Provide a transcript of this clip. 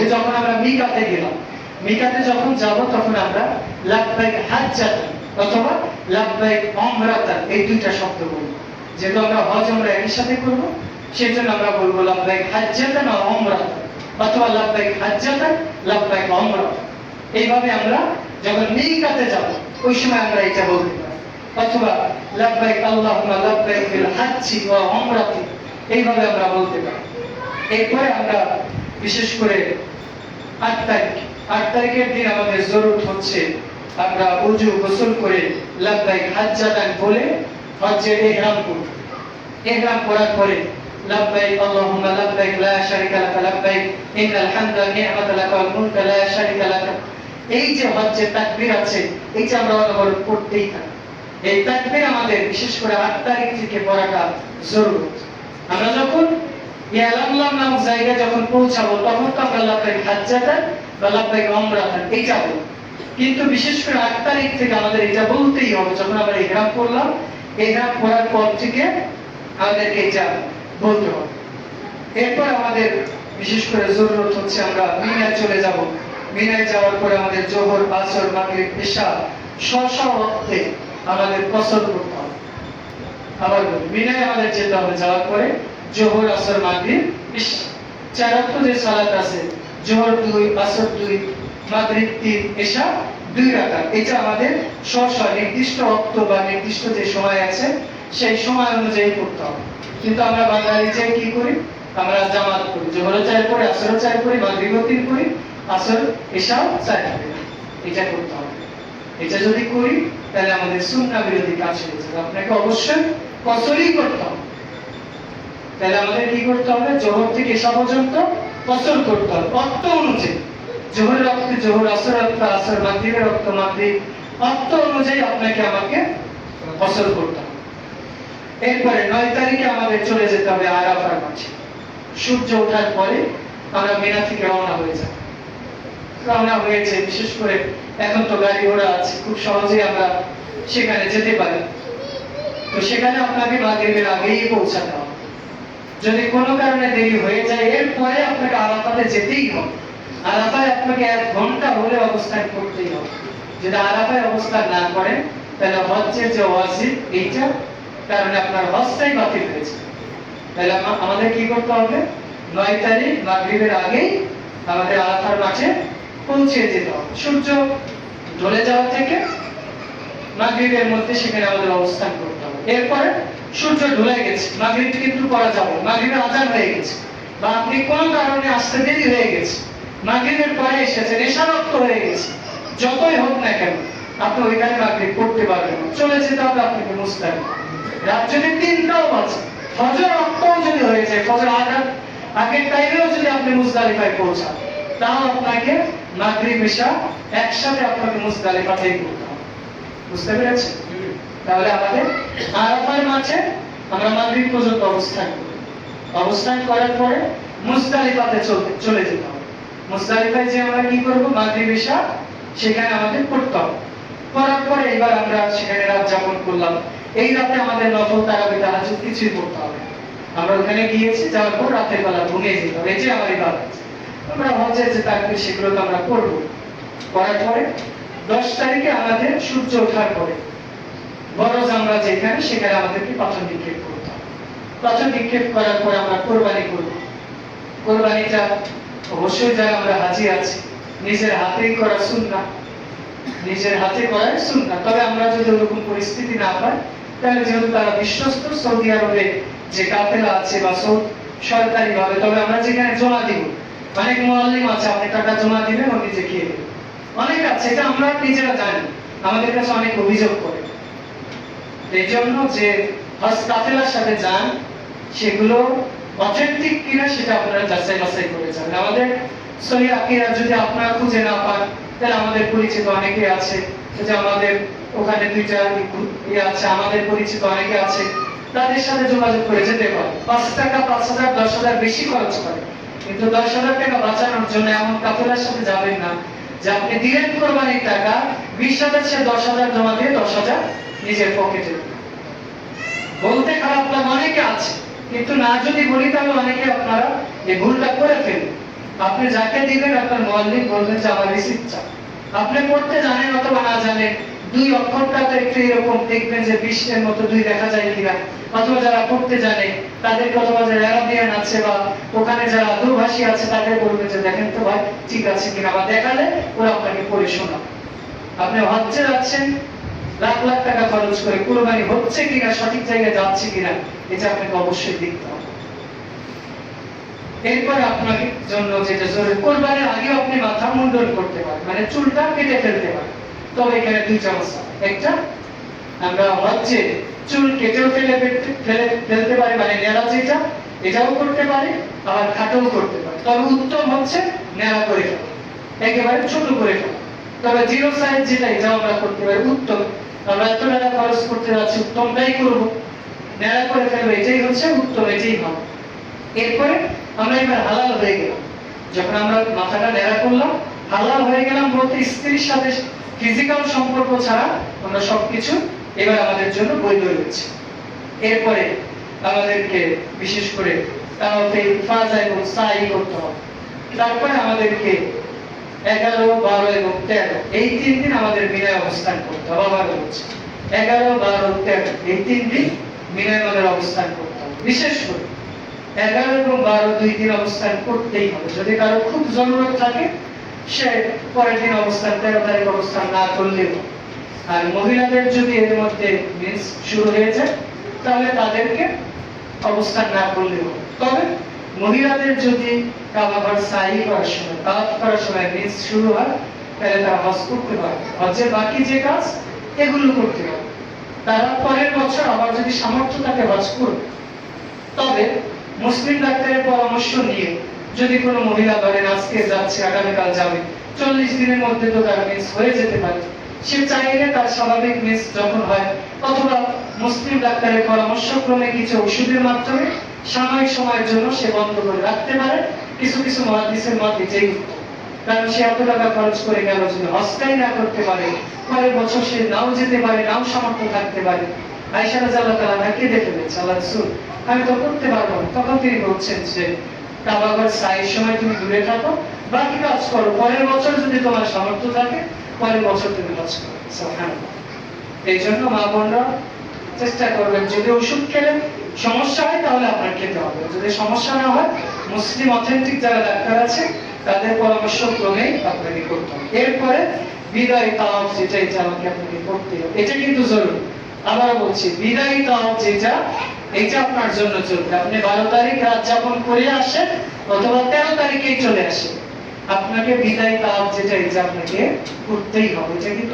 বলবে যখন আমরা মিকাতে গেলাম, মিকাতে যখন যাব তখন আমরা লাব্বাইক হাজ্জাতান অথবা লাব্বাইক উমরাতান এই দুইটা শব্দ বলবো। যেহেতু আমরা হজ উমরা একই সাথে করব, সেজন্য আমরা বলবো লাব্বাইক হাজ্জাতান ও উমরাতান অথবা লাব্বাইক হাজ্জাতান লাব্বাইক উমরাতান। এইভাবে আমরা যখন মিকাতে যাব ওই সময় আমরা এটা বলতে পারি, অথবা লাব্বাইক আল্লাহুম্মা লাব্বাইক বিল হাজ্জি ওয়া উমরাতি এইভাবে আমরা বলতে পারি। এরপরে আমরা বিশেষ করে 8 তারিখের দিন আমাদের জরুরত হচ্ছে আমরা ওযু গোসল করে লাব্বাইক হাজ্জাতান বলে হজ্জের ইহরাম করব। ইহরাম করার পরে লাব্বাইক আল্লাহুম্মা লাব্বাইক লা শারীকা লাক লাব্বাইক ইন্নাল হামদা ওয়া নি'মাতা লাক ওয়াল মুলকা লা শারীকা লাক, এই যে হজ্জের তাকবীর আছে এইটা আমরা অনবরত পড়তেই থাকি। এই তাকবীর আমাদের বিশেষ করে 8 তারিখ থেকে পড়াটা জরুরত। আমরা যখন ইয়ালাল্লাহ নামক জায়গায় যখন পৌঁছাবো তখন তো আমরা লাব্বাইক হাজ্জাতান বা লাব্বাইক উমরাতান এইটা বলবো, কিন্তু বিশেষ করে 8 তারিখ থেকে আমাদের এটা বলতেই হবে। যখন আমরা ইহরাম করলাম, ইহরাম করার পর থেকে আমাদের এটা বলতে হবে। এরপর আমাদের বিশেষ করে জরুরত হচ্ছে আমরা মিনায় চলে যাব। মিনায় যাওয়ার পরে আমাদের যোহর, আসর, মাগরিব, ইশা স্ব ওয়াক্তে আমাদের কসর করতে হবে। আবার মিনায় আমাদের যেতে হবে, যাওয়ার পরে যোহর, আসর, মাগরিব, ইশা 4 ওয়াক্ত যে সালাত আছে, যোহর 2, আসর 2, মাগরিব 3, ইশা 2 রাকাত, এটা আমাদের নির্দিষ্ট ওয়াক্ত বা নির্দিষ্ট যে সময় আছে সেই সময় অনুযায়ী করতে হবে। কিন্তু আমরা বাঙালি যে কি করি, আমরা জামাত করি, যোহর 4 পড়ি, আসর 4 পড়ি, মাগরিব 3 পড়ি, আসর ইশা 4 পড়ি, এটা করতে হবে। এটা যদি করি তাহলে আমাদের সুন্নাহ বিরোধী কাজ হয়ে যাবে। আপনাকে অবশ্যই কসরই করতে হবে। তাহলে আমাদের কি করতে হবে, যোহর থেকে ইশা পর্যন্ত কসর করতে হবে অর্থ অনুযায়ী। যোহরের রক্ত যোহর, আসর রক্ত আসর, মাগরিবের রক্ত মাগরিব, অর্থ অনুযায়ী আপনাকে আমাকে কসর করতে হবে। এরপরে 9 তারিখে আমাদের চলে যেতে হবে আরাফার মাঠে। সূর্য ওঠার পরে আমরা মিনা থেকে রওনা হয়ে যাব। রওনা হয়েছে, বিশেষ করে এখন তো গাড়ি ঘোড়া আছে, খুব সহজেই আমরা সেখানে যেতে পারি। তো সেখানে আপনাকে মাগরিবের আগেই পৌঁছাতে হবে। যদি কোনো কারণে দেরি হয়ে যায় এরপরে আপনাকে আরাফাতে যেতেই হবে। আরাফায় আপনাকে 1 ঘন্টা হলে অবস্থান করতেই হবে। যদি আরাফায় অবস্থান না করেন তাহলে হজ্জের যে ওয়াজিব এইটা কারণে আপনার হজটাই বাতিল হয়েছে। তাহলে আমাদের কি করতে হবে, 9 তারিখ মাগরিবের আগেই আমাদের আরাফার মাঠে পৌঁছে যেতে হবে। সূর্য ঢলে যাওয়া থেকে মাগরিবের মধ্যে সেখানে আমাদের অবস্থান করতে হবে। এরপরে সূর্য ঢলে গেছে, মাগরিব কিন্তু পড়া যাবে, মাগরিবের আযান হয়ে গেছে, বা আপনি কোন কারণে আসতে দেরি হয়ে গেছে, মাগরিবের পরে এসেছেন, ইশা রক্ত হয়ে গেছে, যতই হোক না কেন আপনি ওইখানে মাগরিব পড়তে পারবেন না, চলে যেতে হবে আপনাকে মুজদালিফা। রাত যদি 3টাও বাজে, ফজর রক্তও যদি হয়ে যায়, ফজর আগের টাইমেও যদি আপনি মুজদালিফায় পৌঁছান, তাও আপনাকে মাগরিব ইশা একসাথে আপনাকে মুজদালিফাতেই করতে হবে। বুঝতে পেরেছেন? তাহলে আমাদের আরাফার মাঠে আমরা মাগরিব পর্যন্ত অবস্থান করি। অবস্থান করার পরে মুজদালিফাতে চলে যেতে হবে। মুজদালিফায় যে আমরা কি করব, মাগরিব ইশা সেখানে আমাদের পড়তে হবে। করার পরে এবার আমরা সেখানে রাত যাপন করলাম। এই রাতে আমাদের নফল তারাবি তাহাজ্জুদ কিছুই পড়তে হবে। আমরা ওখানে গিয়েছি, যাওয়ার পর রাতের বেলা ঘুমিয়ে যেতে হবে, এই যে আমার ইবাদত। আমরা হজ্জের যে তাকবীর সেগুলো তো আমরা করব। করার পরে 10 তারিখে আমাদের সূর্য ওঠার পরে বরজ আমরা যেখানে সেখানে আমাদেরকে পাথর নিক্ষেপ করতে হবে। পাথর নিক্ষেপ করার পরে আমরা কোরবানি করব। কোরবানিটা অবশ্যই যারা আমরা হাজি আছি নিজের হাতেই করা সুন্নাহ, নিজের হাতে করার সুন্নাহ। তবে আমরা যদি ওরকম পরিস্থিতি না পাই তাহলে যেহেতু তারা বিশ্বস্ত সৌদি আরবে যে কাফেলা আছে বা সরকারি ভাবে, তবে আমরা যেখানে জমা দিব, অনেক মুআল্লিম আছে আপনি টাকা জমা দিবেন ও নিজে খেয়ে দেবেন, অনেক আছে, এটা আমরা নিজেরা জানি, আমাদের কাছে অনেক অভিযোগ করে। এই জন্য যে হজ কাফেলার সাথে যান সেগুলো অথেন্টিক কিনা সেটা আপনারা যাচাই বাছাই করে যাবেন। আমাদের সহি আকীদা যদি আপনারা খুঁজে না পান তাহলে আমাদের পরিচিত অনেকে আছে, যে আমাদের ওখানে 2টা আছে, আমাদের পরিচিত অনেকে আছে, তাদের সাথে যোগাযোগ করে যেতে পারেন। 5 টাকা 5,000 10,000 বেশি খরচ করে, কিন্তু 10,000 টাকা বাঁচানোর জন্য এমন কাফেলার সাথে যাবেন না যে আপনি দিলেন কোরবানির টাকা 20,000 সে 10,000 জমা দিয়ে 10,000 নিজের পকেটে। বলতে খারাপ লাগে অনেকে আছে, কিন্তু না যদি বলি তাহলে অনেকে আপনারা এই ভুলটা করে ফেলেন। আপনি যাকে দিবেন আপনার মুআল্লিম বলবেন যে আমার রিসিপ্ট চাও। আপনি পড়তে জানেন অথবা না জানেন, দুই অক্ষরটা তো একটু এরকম দেখবেন যে 20 এর মতো দুই দেখা যায় কিনা, অথবা যারা পড়তে জানে তাদেরকে, অথবা যারা আরবিয়ান আছে বা ওখানে যারা দূরভাষী আছে তাদের বলবেন যে দেখেন তো ভাই ঠিক আছে কিনা, বা দেখালে ওরা আপনাকে পড়ে শোনাবে। আপনি হজ্জে যাচ্ছেন লাখ লাখ টাকা খরচ করে, কুরবানি হচ্ছে কিনা, সঠিক জায়গায় যাচ্ছে কিনা, এটা আপনাকে অবশ্যই দেখতে হবে। এরপর আপনার জন্য যেটা জরুরি, কোরবানির আগে আপনি মাথা মুন্ডন করতে পারেন, মানে চুলটা কেটে ফেলতে পারেন। তবে এখানে দুইটা অবস্থা, একটা আমরা হচ্ছে চুল কেটেও ফেলতে পারি, মানে নেড়া যেটা এটাও করতে পারি, আবার খাটোও করতে পারি। তবে উত্তম হচ্ছে নেড়া করে ফেলা, একেবারে ছোট করে ফেলা। তবে জিরো সাইজ যেটা এটাও আমরা করতে পারি, উত্তম। আমরা এত টাকা খরচ করতে যাচ্ছি, উত্তমটাই করবো, নেড়া করে ফেলবো, এটাই হচ্ছে উত্তম, এটাই হবে। এরপরে আমরা এবার হালাল হয়ে গেলাম, যখন আমরা মাথাটা নেড়া করলাম হালাল হয়ে গেলাম, বলতে স্ত্রীর সাথে ফিজিক্যাল সম্পর্ক ছাড়া আমরা সবকিছু এবার আমাদের জন্য বৈধ হয়েছে। এরপরে আমাদেরকে বিশেষ করে তাওয়াফে ইফাদা এবং সাই করতে হবে। তারপরে আমাদেরকে 11, 12 এবং 13 এই 3 দিন আমাদের মিনায় অবস্থান করতে হবে। আবার বলছি 11, 12, 13 এই 3 দিন মিনায় আমাদের অবস্থান করতে হবে। বিশেষ করে 11 এবং 12 2 দিন অবস্থান করতেই হবে। যদি কারো খুব জরুরত থাকে সে পরের দিন অবস্থান, 13 তারিখ অবস্থান না করলেও। আর মহিলাদের যদি এর মধ্যে মেন্স শুরু হয়ে যায় তাহলে তাদেরকে অবস্থান না করলেও। তবে মহিলাদের যদি কাবাঘর সাই করার সময়, তাওয়াফ করার সময় মেন্স শুরু হয় তাহলে তারা হজ করতে পারে। হজের বাকি যে কাজ এগুলো করতে পারে, তারা পরের বছর আবার যদি সামর্থ্য থাকে হজ করবে। তবে মুসলিম ডাক্তারের পরামর্শ নিয়ে যদি কোনো মহিলা ধরেন আজকে যাচ্ছে আগামীকাল যাবে, 40 দিনের মধ্যে তো তার মেন্স হয়ে যেতে পারে, সে চাইলে তার স্বাভাবিক মেন্স যখন হয়, অথবা মুসলিম ডাক্তারের পরামর্শক্রমে কিছু ওষুধের মাধ্যমে সাময়িক সময়ের জন্য সে বন্ধ করে রাখতে পারে। কিছু কিছু মুহাদ্দিসের মত এটাই, কারণ সে এত টাকা খরচ করে গেল, যদি হজটাই না করতে পারে পরের বছর সে নাও যেতে পারে, নাও সামর্থ্য থাকতে পারে। আয়েশা রাদিয়াল্লাহু তাআলা কেঁদে ফেলেছে, আল্লাহ রাসূল আমি তো করতে পারবো না। তখন তিনি বলছেন যে কাবাঘর সাইয়ের সময় তুমি দূরে থাকো, বাকি কাজ করো, পরের বছর যদি তোমার সামর্থ্য থাকে পরের বছর তুমি কাজ করো। সুবহানাল্লাহ। এই জন্য মা বোনরা চেষ্টা করবেন, যদি ওষুধ খেলে সমস্যা হয় তাহলে আপনার খেতে হবে, যদি সমস্যা না হয় মুসলিম অথেন্টিক যারা ডাক্তার আছে তাদের পরামর্শ ক্রমেই আপনাকে করতে হবে। এরপরে বিদায় তাওয়াফ, যেটা এটা আমাকে আপনাকে করতে হবে, এটা কিন্তু জরুরি। আবার বলছি বিদায় তাওয়াফ যেটা, এটা আপনার জন্য চলবে। আপনি 12 তারিখ রাত যাপন করে আসেন অথবা 13 তারিখেই চলে আসেন, আপনাকে বিদায় তাওয়াফ যেটা এটা আপনাকে করতেই হবে। এটা কিন্তু